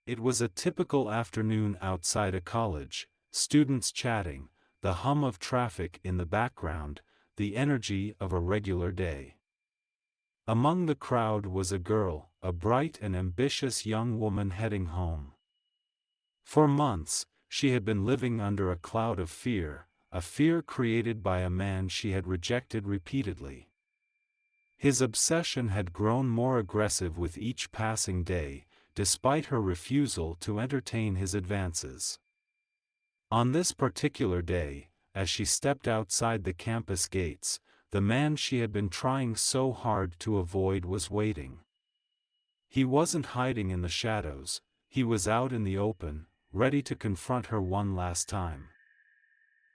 It was a typical afternoon outside a college, students chatting, the hum of traffic in the background, the energy of a regular day. Among the crowd was a girl, a bright and ambitious young woman heading home. For months, she had been living under a cloud of fear, a fear created by a man she had rejected repeatedly. His obsession had grown more aggressive with each passing day, despite her refusal to entertain his advances. On this particular day, as she stepped outside the campus gates, the man she had been trying so hard to avoid was waiting. He wasn't hiding in the shadows, he was out in the open, ready to confront her one last time.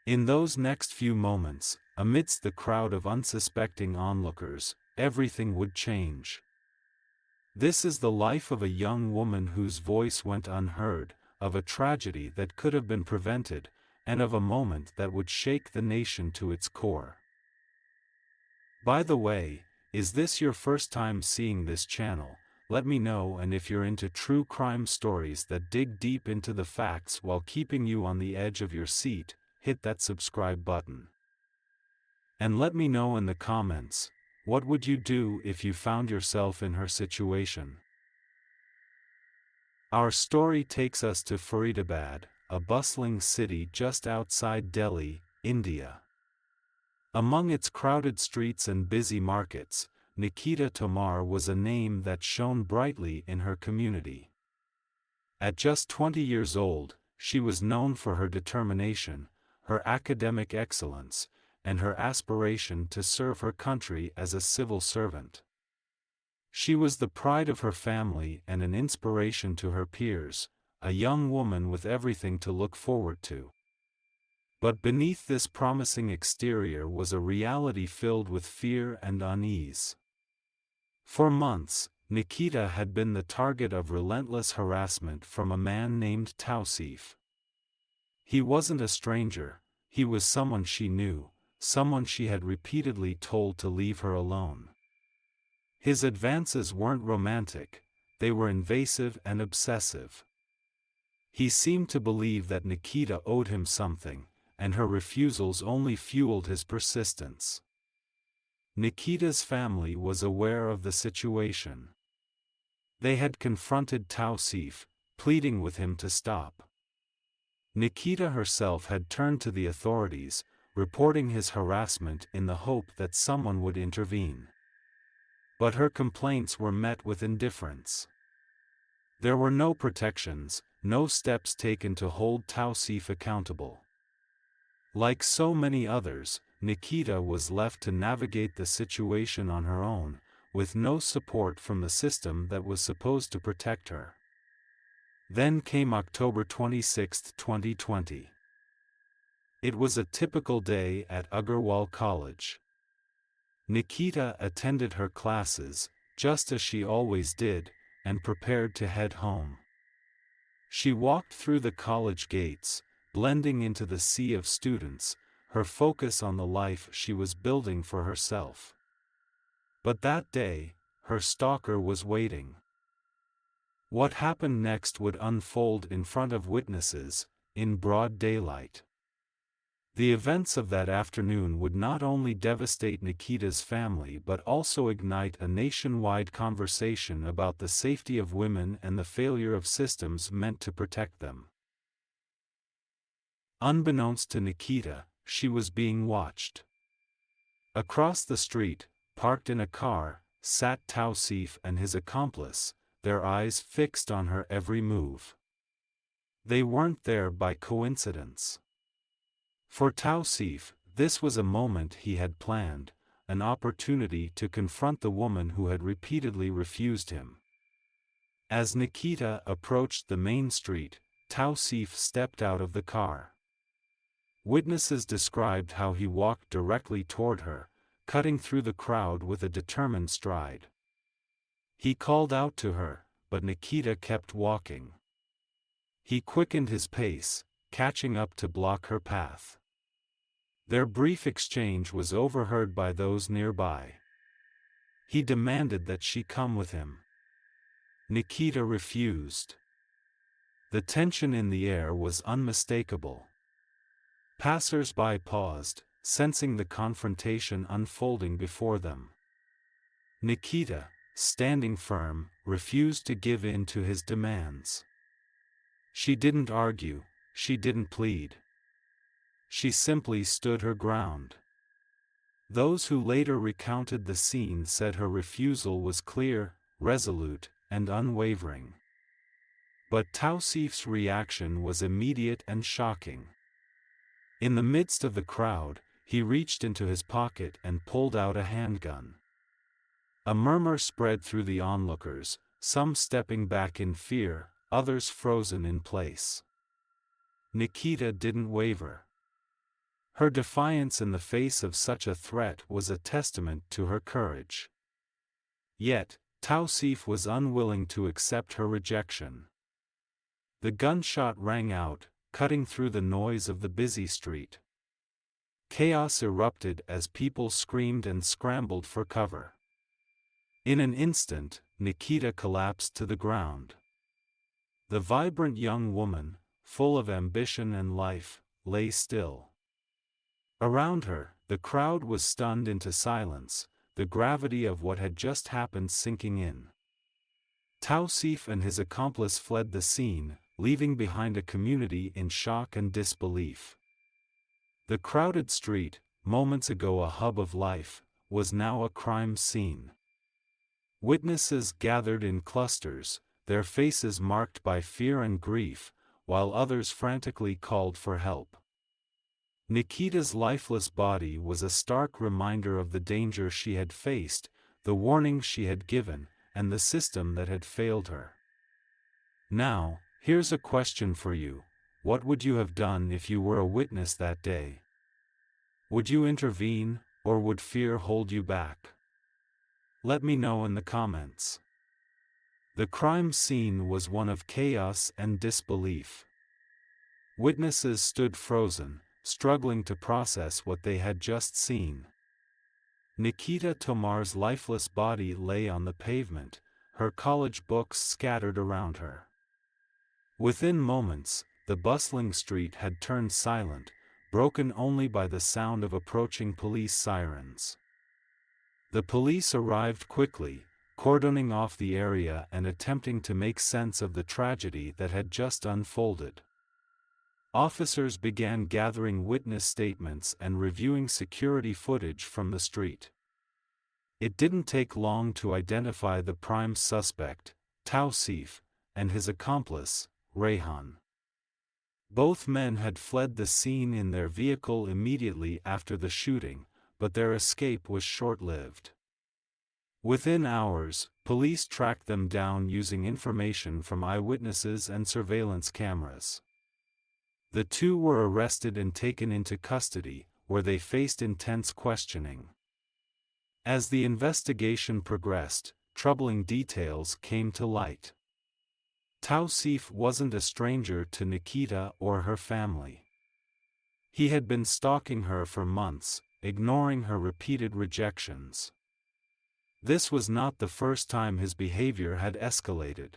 In those next few moments, amidst the crowd of unsuspecting onlookers, everything would change. This is the life of a young woman whose voice went unheard, of a tragedy that could have been prevented, and of a moment that would shake the nation to its core. By the way, is this your first time seeing this channel? Let me know, and if you're into true crime stories that dig deep into the facts while keeping you on the edge of your seat, hit that subscribe button. And let me know in the comments, what would you do if you found yourself in her situation? Our story takes us to Faridabad, a bustling city just outside Delhi, India. Among its crowded streets and busy markets, Nikita Tomar was a name that shone brightly in her community. At just 20 years old, she was known for her determination, her academic excellence, and her aspiration to serve her country as a civil servant. She was the pride of her family and an inspiration to her peers, a young woman with everything to look forward to. But beneath this promising exterior was a reality filled with fear and unease. For months, Nikita had been the target of relentless harassment from a man named Tausif. He wasn't a stranger, he was someone she knew, someone she had repeatedly told to leave her alone. His advances weren't romantic, they were invasive and obsessive. He seemed to believe that Nikita owed him something, and her refusals only fueled his persistence. Nikita's family was aware of the situation. They had confronted Tausif, pleading with him to stop. Nikita herself had turned to the authorities, reporting his harassment in the hope that someone would intervene. But her complaints were met with indifference. There were no protections, no steps taken to hold Tausif accountable. Like so many others, Nikita was left to navigate the situation on her own, with no support from the system that was supposed to protect her. Then came October 26, 2020. It was a typical day at Agarwal College. Nikita attended her classes, just as she always did, and prepared to head home. She walked through the college gates, blending into the sea of students, her focus on the life she was building for herself. But that day, her stalker was waiting. What happened next would unfold in front of witnesses, in broad daylight. The events of that afternoon would not only devastate Nikita's family but also ignite a nationwide conversation about the safety of women and the failure of systems meant to protect them. Unbeknownst to Nikita, she was being watched. Across the street, parked in a car, sat Tausif and his accomplice, their eyes fixed on her every move. They weren't there by coincidence. For Tausif, this was a moment he had planned, an opportunity to confront the woman who had repeatedly refused him. As Nikita approached the main street, Tausif stepped out of the car. Witnesses described how he walked directly toward her, cutting through the crowd with a determined stride. He called out to her, but Nikita kept walking. He quickened his pace, catching up to block her path. Their brief exchange was overheard by those nearby. He demanded that she come with him. Nikita refused. The tension in the air was unmistakable. Passers-by paused, sensing the confrontation unfolding before them. Nikita, standing firm, refused to give in to his demands. She didn't argue, she didn't plead. She simply stood her ground. Those who later recounted the scene said her refusal was clear, resolute, and unwavering. But Tausif's reaction was immediate and shocking. In the midst of the crowd, he reached into his pocket and pulled out a handgun. A murmur spread through the onlookers, some stepping back in fear, others frozen in place. Nikita didn't waver. Her defiance in the face of such a threat was a testament to her courage. Yet, Tausif was unwilling to accept her rejection. The gunshot rang out, cutting through the noise of the busy street. Chaos erupted as people screamed and scrambled for cover. In an instant, Nikita collapsed to the ground. The vibrant young woman, full of ambition and life, lay still. Around her, the crowd was stunned into silence, the gravity of what had just happened sinking in. Tausif and his accomplice fled the scene, leaving behind a community in shock and disbelief. The crowded street, moments ago a hub of life, was now a crime scene. Witnesses gathered in clusters, their faces marked by fear and grief, while others frantically called for help. Nikita's lifeless body was a stark reminder of the danger she had faced, the warnings she had given, and the system that had failed her. Now, here's a question for you: what would you have done if you were a witness that day? Would you intervene, or would fear hold you back? Let me know in the comments. The crime scene was one of chaos and disbelief. Witnesses stood frozen, struggling to process what they had just seen. Nikita Tomar's lifeless body lay on the pavement, her college books scattered around her. Within moments, the bustling street had turned silent, broken only by the sound of approaching police sirens. The police arrived quickly, cordoning off the area and attempting to make sense of the tragedy that had just unfolded. Officers began gathering witness statements and reviewing security footage from the street. It didn't take long to identify the prime suspect, Tausif, and his accomplice, Rayhan. Both men had fled the scene in their vehicle immediately after the shooting, but their escape was short-lived. Within hours, police tracked them down using information from eyewitnesses and surveillance cameras. The two were arrested and taken into custody, where they faced intense questioning. As the investigation progressed, troubling details came to light. Tausif wasn't a stranger to Nikita or her family. He had been stalking her for months, ignoring her repeated rejections. This was not the first time his behavior had escalated.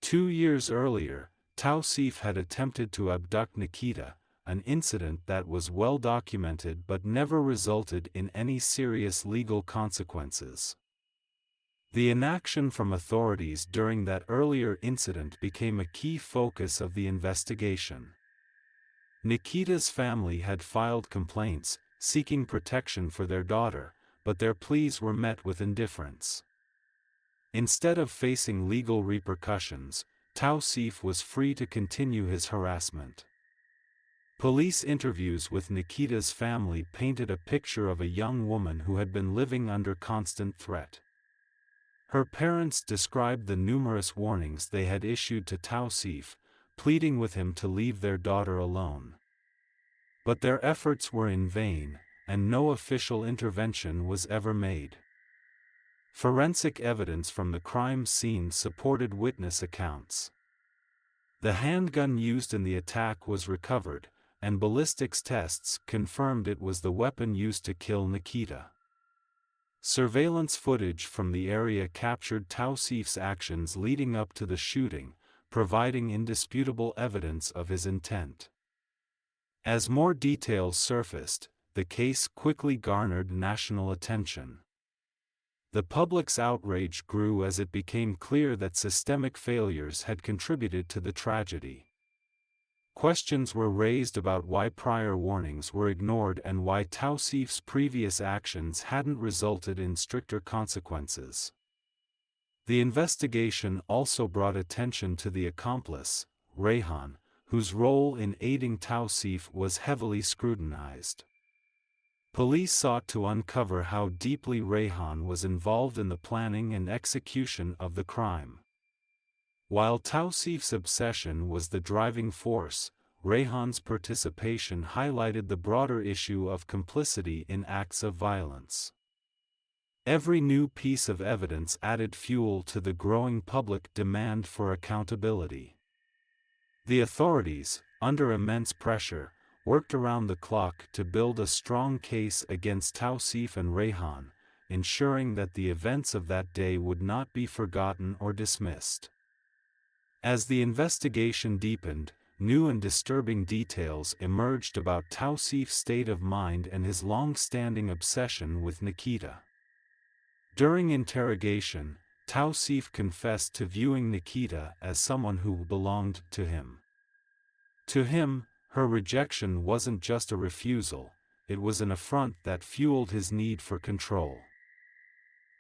2 years earlier, Tausif had attempted to abduct Nikita, an incident that was well documented but never resulted in any serious legal consequences. The inaction from authorities during that earlier incident became a key focus of the investigation. Nikita's family had filed complaints, seeking protection for their daughter, but their pleas were met with indifference. Instead of facing legal repercussions, Tausif was free to continue his harassment. Police interviews with Nikita's family painted a picture of a young woman who had been living under constant threat. Her parents described the numerous warnings they had issued to Tausif, pleading with him to leave their daughter alone. But their efforts were in vain, and no official intervention was ever made. Forensic evidence from the crime scene supported witness accounts. The handgun used in the attack was recovered, and ballistics tests confirmed it was the weapon used to kill Nikita. Surveillance footage from the area captured Tausif's actions leading up to the shooting, providing indisputable evidence of his intent. As more details surfaced, the case quickly garnered national attention. The public's outrage grew as it became clear that systemic failures had contributed to the tragedy. Questions were raised about why prior warnings were ignored and why Taussif's previous actions hadn't resulted in stricter consequences. The investigation also brought attention to the accomplice, Rehan, whose role in aiding Taussif was heavily scrutinized. Police sought to uncover how deeply Rehan was involved in the planning and execution of the crime. While Taussif's obsession was the driving force, Rehan's participation highlighted the broader issue of complicity in acts of violence. Every new piece of evidence added fuel to the growing public demand for accountability. The authorities, under immense pressure, worked around the clock to build a strong case against Taussif and Rehan, ensuring that the events of that day would not be forgotten or dismissed. As the investigation deepened, new and disturbing details emerged about Taussif's state of mind and his long-standing obsession with Nikita. During interrogation, Taussif confessed to viewing Nikita as someone who belonged to him. To him, her rejection wasn't just a refusal, it was an affront that fueled his need for control.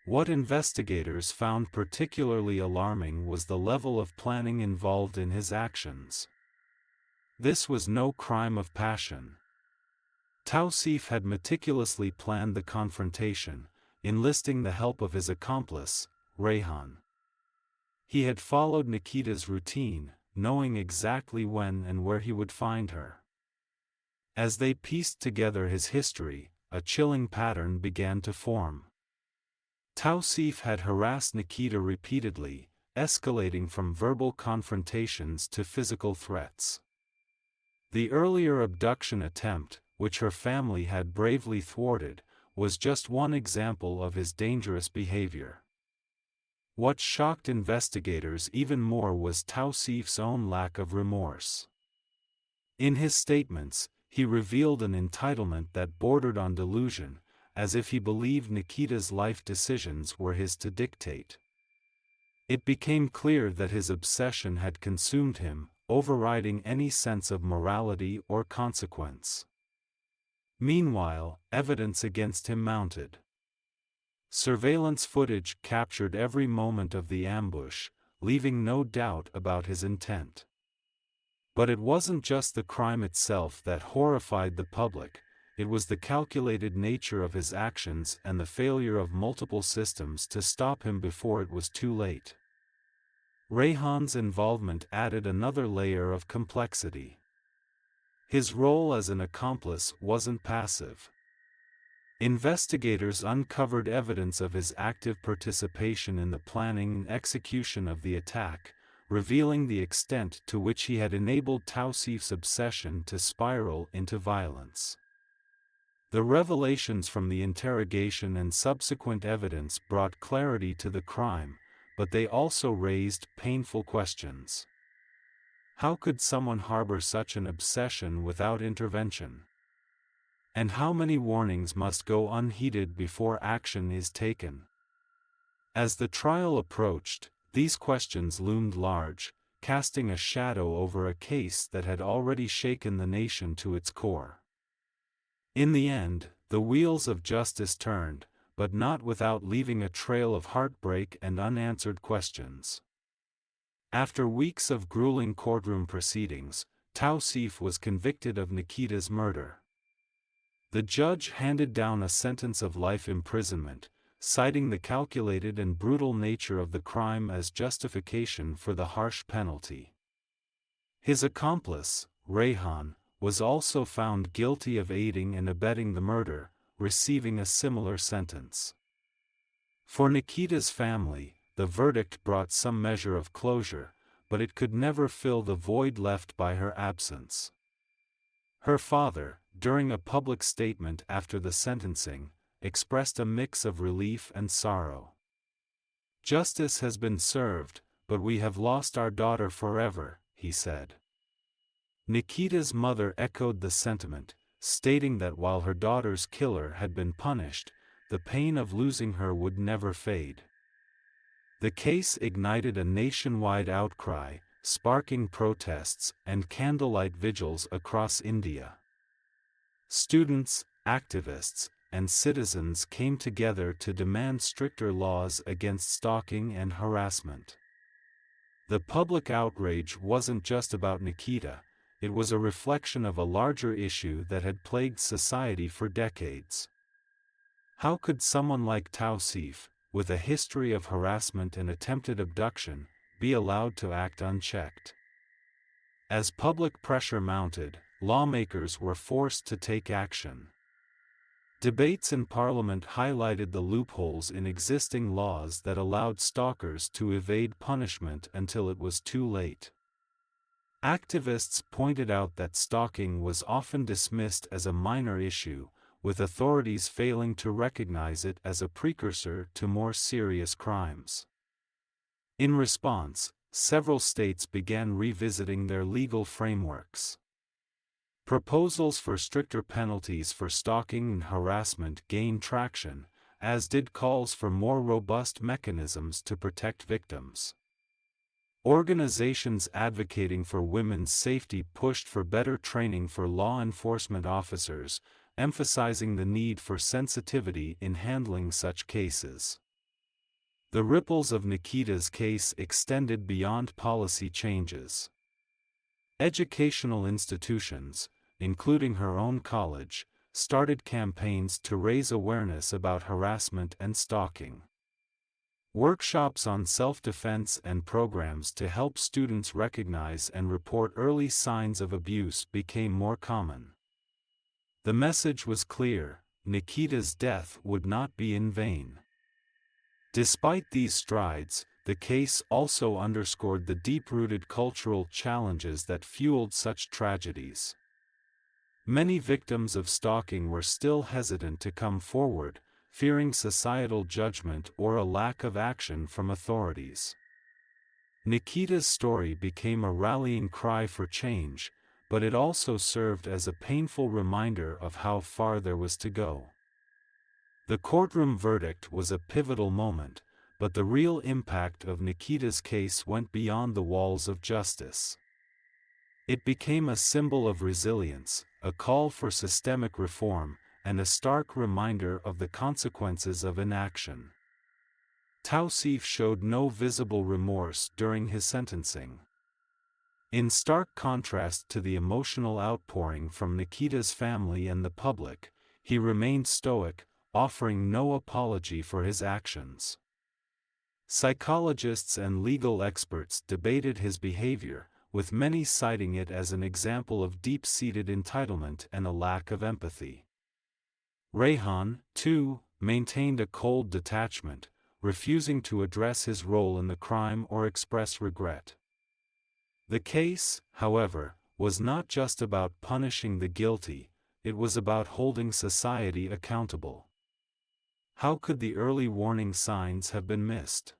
What investigators found particularly alarming was the level of planning involved in his actions. This was no crime of passion. Taussif had meticulously planned the confrontation, enlisting the help of his accomplice, Rehan. He had followed Nikita's routine, knowing exactly when and where he would find her. As they pieced together his history, a chilling pattern began to form. Taussif had harassed Nikita repeatedly, escalating from verbal confrontations to physical threats. The earlier abduction attempt, which her family had bravely thwarted, was just one example of his dangerous behavior. What shocked investigators even more was Taussif's own lack of remorse. In his statements, he revealed an entitlement that bordered on delusion, as if he believed Nikita's life decisions were his to dictate. It became clear that his obsession had consumed him, overriding any sense of morality or consequence. Meanwhile, evidence against him mounted. Surveillance footage captured every moment of the ambush, leaving no doubt about his intent. But it wasn't just the crime itself that horrified the public, it was the calculated nature of his actions and the failure of multiple systems to stop him before it was too late. Rehan's involvement added another layer of complexity. His role as an accomplice wasn't passive. Investigators uncovered evidence of his active participation in the planning and execution of the attack, revealing the extent to which he had enabled Taussif's obsession to spiral into violence. The revelations from the interrogation and subsequent evidence brought clarity to the crime, but they also raised painful questions. How could someone harbor such an obsession without intervention? And how many warnings must go unheeded before action is taken? As the trial approached, these questions loomed large, casting a shadow over a case that had already shaken the nation to its core. In the end, the wheels of justice turned, but not without leaving a trail of heartbreak and unanswered questions. After weeks of grueling courtroom proceedings, Taussif was convicted of Nikita's murder. The judge handed down a sentence of life imprisonment, citing the calculated and brutal nature of the crime as justification for the harsh penalty. His accomplice, Rehan, was also found guilty of aiding and abetting the murder, receiving a similar sentence. For Nikita's family, the verdict brought some measure of closure, but it could never fill the void left by her absence. Her father, during a public statement after the sentencing, expressed a mix of relief and sorrow. Justice has been served, but we have lost our daughter forever," he said. Nikita's mother echoed the sentiment, stating that while her daughter's killer had been punished, the pain of losing her would never fade. The case ignited a nationwide outcry, sparking protests and candlelight vigils across India. Students, activists, and citizens came together to demand stricter laws against stalking and harassment. The public outrage wasn't just about Nikita, it was a reflection of a larger issue that had plagued society for decades. How could someone like Tausif, with a history of harassment and attempted abduction, be allowed to act unchecked? As public pressure mounted, lawmakers were forced to take action. Debates in Parliament highlighted the loopholes in existing laws that allowed stalkers to evade punishment until it was too late. Activists pointed out that stalking was often dismissed as a minor issue, with authorities failing to recognize it as a precursor to more serious crimes. In response, several states began revisiting their legal frameworks. Proposals for stricter penalties for stalking and harassment gained traction, as did calls for more robust mechanisms to protect victims. Organizations advocating for women's safety pushed for better training for law enforcement officers, emphasizing the need for sensitivity in handling such cases. The ripples of Nikita's case extended beyond policy changes. Educational institutions, including her own college, started campaigns to raise awareness about harassment and stalking. Workshops on self-defense and programs to help students recognize and report early signs of abuse became more common. The message was clear: Nikita's death would not be in vain. Despite these strides, the case also underscored the deep-rooted cultural challenges that fueled such tragedies. Many victims of stalking were still hesitant to come forward, fearing societal judgment or a lack of action from authorities. Nikita's story became a rallying cry for change, but it also served as a painful reminder of how far there was to go. The courtroom verdict was a pivotal moment, but the real impact of Nikita's case went beyond the walls of justice. It became a symbol of resilience, a call for systemic reform, and a stark reminder of the consequences of inaction. Tausif showed no visible remorse during his sentencing. In stark contrast to the emotional outpouring from Nikita's family and the public, he remained stoic, offering no apology for his actions. Psychologists and legal experts debated his behavior, with many citing it as an example of deep-seated entitlement and a lack of empathy. Rehan, too, maintained a cold detachment, refusing to address his role in the crime or express regret. The case, however, was not just about punishing the guilty, it was about holding society accountable. How could the early warning signs have been missed?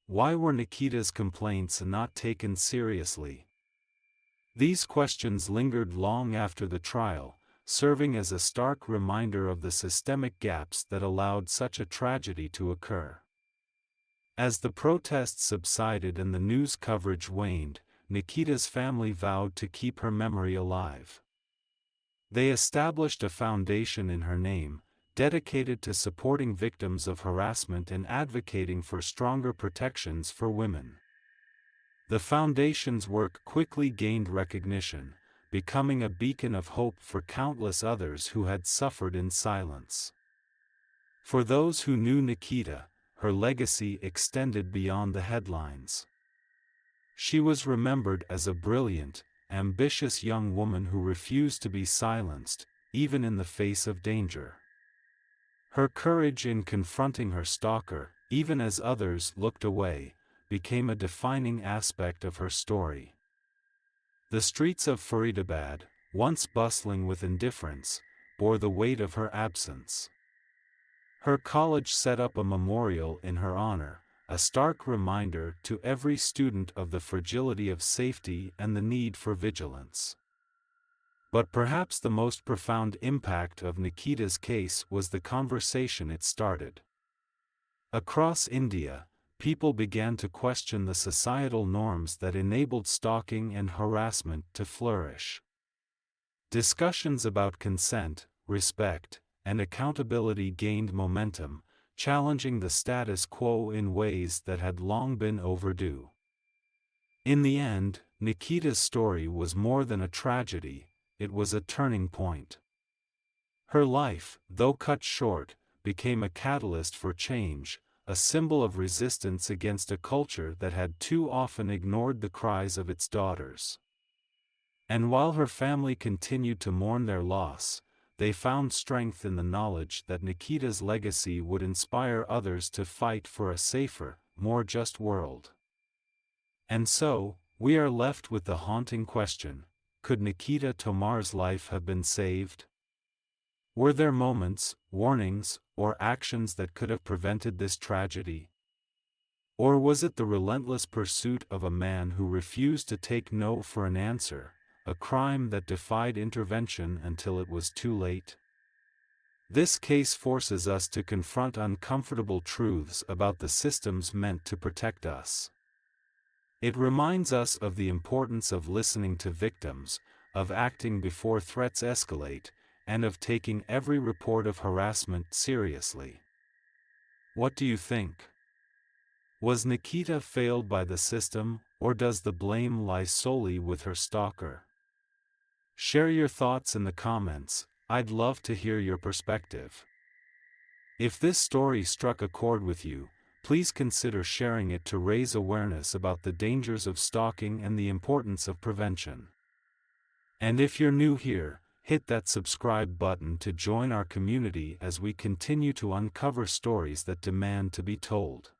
Why were Nikita's complaints not taken seriously? These questions lingered long after the trial, serving as a stark reminder of the systemic gaps that allowed such a tragedy to occur. As the protests subsided and the news coverage waned, Nikita's family vowed to keep her memory alive. They established a foundation in her name, dedicated to supporting victims of harassment and advocating for stronger protections for women. The foundation's work quickly gained recognition, becoming a beacon of hope for countless others who had suffered in silence. For those who knew Nikita, her legacy extended beyond the headlines. She was remembered as a brilliant, ambitious young woman who refused to be silenced, even in the face of danger. Her courage in confronting her stalker, even as others looked away, became a defining aspect of her story. The streets of Faridabad, once bustling with indifference, bore the weight of her absence. Her college set up a memorial in her honor, a stark reminder to every student of the fragility of safety and the need for vigilance. But perhaps the most profound impact of Nikita's case was the conversation it started. Across India, people began to question the societal norms that enabled stalking and harassment to flourish. Discussions about consent, respect, and accountability gained momentum, challenging the status quo in ways that had long been overdue. In the end, Nikita's story was more than a tragedy, it was a turning point. Her life, though cut short, became a catalyst for change, a symbol of resistance against a culture that had too often ignored the cries of its daughters. And while her family continued to mourn their loss, they found strength in the knowledge that Nikita's legacy would inspire others to fight for a safer, more just world. And so, we are left with the haunting question: could Nikita Tomar's life have been saved? Were there moments, warnings, or actions that could have prevented this tragedy? Or was it the relentless pursuit of a man who refused to take no for an answer, a crime that defied intervention until it was too late? This case forces us to confront uncomfortable truths about the systems meant to protect us. It reminds us of the importance of listening to victims, of acting before threats escalate, and of taking every report of harassment seriously. What do you think? Was Nikita failed by the system, or does the blame lie solely with her stalker? Share your thoughts in the comments, I'd love to hear your perspective. If this story struck a chord with you, please consider sharing it to raise awareness about the dangers of stalking and the importance of prevention. And if you're new here, hit that subscribe button to join our community as we continue to uncover stories that demand to be told.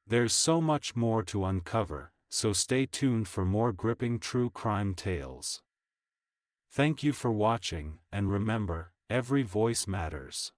There's so much more to uncover, so stay tuned for more gripping true crime tales. Thank you for watching, and remember, every voice matters.